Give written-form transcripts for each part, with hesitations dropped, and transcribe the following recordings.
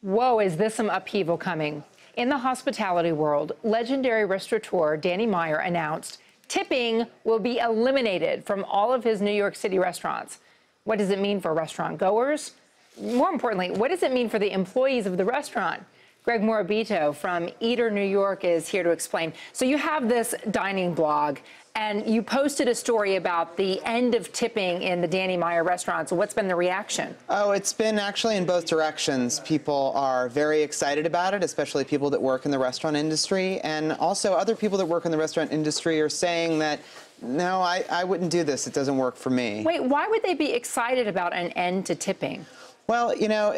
Whoa, is this some upheaval coming? In the hospitality world, legendary restaurateur Danny Meyer announced tipping will be eliminated from all of his New York City restaurants. What does it mean for restaurant goers? More importantly, what does it mean for the employees of the restaurant? Greg Morabito from Eater New York is here to explain. So you have this dining blog, and you posted a story about the end of tipping in the Danny Meyer restaurants. What's been the reaction? Oh, it's been actually in both directions. People are very excited about it, especially people that work in the restaurant industry. And also other people that work in the restaurant industry are saying that, no, I wouldn't do this. It doesn't work for me. Wait, why would they be excited about an end to tipping? Well, you know,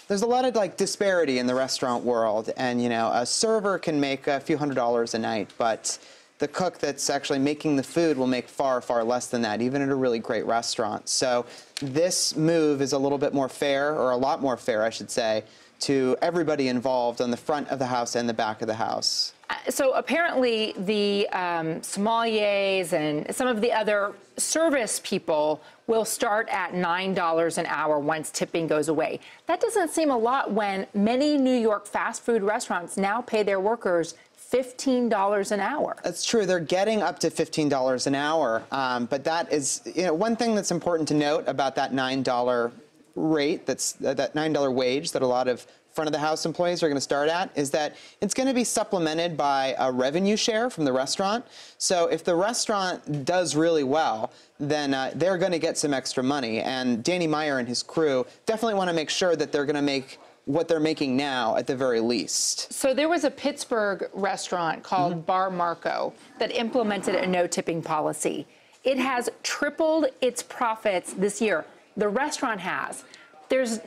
there's a lot of disparity in the restaurant world. And, you know, a server can make a few $100s a night, but the cook that's actually making the food will make far, far less than that, even at a really great restaurant. So this move is a little bit more fair, or a lot more fair, I should say, to everybody involved on the front of the house and the back of the house. So apparently the sommeliers and some of the other service people will start at $9 an hour once tipping goes away. That doesn't seem a lot when many New York fast food restaurants now pay their workers $15 an hour. That's true. They're getting up to $15 an hour. But that is, you know, one thing that's important to note about that $9 rate, that $9 wage that a lot of front of the house employees are going to start at, is that it's going to be supplemented by a revenue share from the restaurant. So if the restaurant does really well, then they're going to get some extra money. And Danny Meyer and his crew definitely want to make sure that they're going to make what they're making now at the very least. So there was a Pittsburgh restaurant called Bar Marco that implemented a no tipping policy. It has tripled its profits this year. The restaurant has.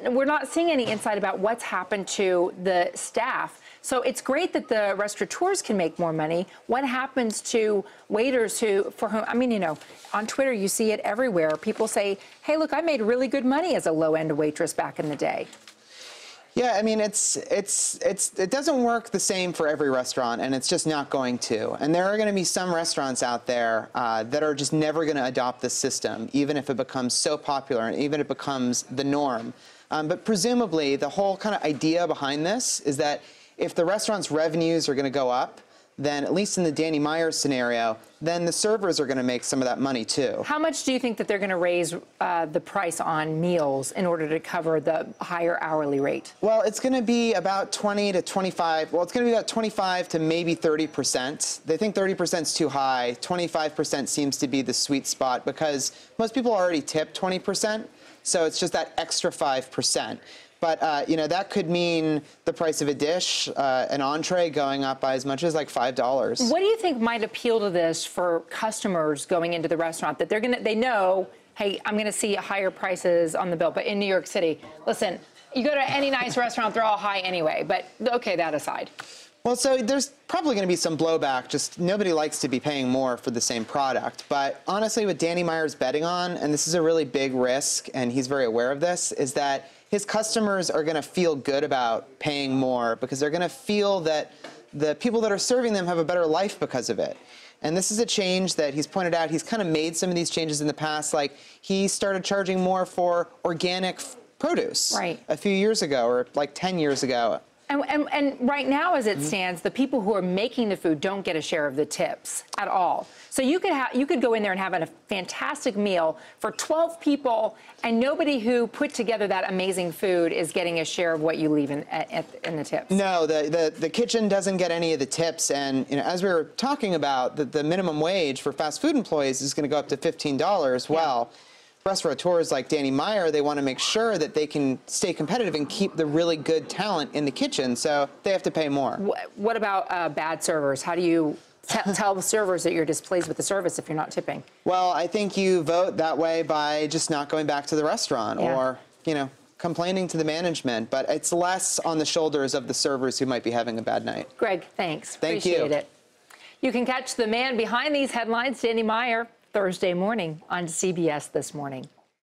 We're not seeing any insight about what's happened to the staff. So it's great that the restaurateurs can make more money. What happens to waiters for whom, I mean, you know, on Twitter you see it everywhere. People say, hey, look, I made really good money as a low-end waitress back in the day. Yeah, I mean, it doesn't work the same for every restaurant, and it's just not going to. And there are going to be some restaurants out there that are just never going to adopt this system, even if it becomes so popular and even if it becomes the norm. But presumably, the whole kind of idea behind this is that if the restaurant's revenues are going to go up, then at least in the Danny Meyer scenario, then the servers are going to make some of that money too. How much do you think that they're going to raise the price on meals in order to cover the higher hourly rate? Well, it's going to be about 20 to 25. Well, it's going to be about 25 to maybe 30%. They think 30% is too high. 25% seems to be the sweet spot because most people already tip 20%. So it's just that extra 5%. But, you know, that could mean the price of a dish, an entree going up by as much as like $5. What do you think might appeal to this for customers going into the restaurant, that they know, hey, I'm going to see higher prices on the bill? But in New York City, listen, you go to any nice restaurant, they're all high anyway. But okay, that aside. Well, so there's probably going to be some blowback. Just nobody likes to be paying more for the same product. But honestly, what Danny Meyer's betting on, and this is a really big risk, and he's very aware of this, is that his customers are going to feel good about paying more because they're going to feel that the people that are serving them have a better life because of it. And this is a change that he's pointed out. He's kind of made some of these changes in the past. Like he started charging more for organic produce a few years ago, or like 10 years ago. And right now, as it stands, the people who are making the food don't get a share of the tips at all. So you could go in there and have a fantastic meal for 12 people, and nobody who put together that amazing food is getting a share of what you leave in the tips. No, the kitchen doesn't get any of the tips. And you know, as we were talking about, the minimum wage for fast food employees is going to go up to $15. Well, restaurateurs like Danny Meyer, they want to make sure that they can stay competitive and keep the really good talent in the kitchen, so they have to pay more. What about bad servers? How do you tell the servers that you're displeased with the service if you're not tipping? Well, I think you vote that way by just not going back to the restaurant or, you know, complaining to the management. But it's less on the shoulders of the servers who might be having a bad night. Greg, thanks. Thank you. Appreciate it. You can catch the man behind these headlines, Danny Meyer, Thursday morning on CBS This Morning.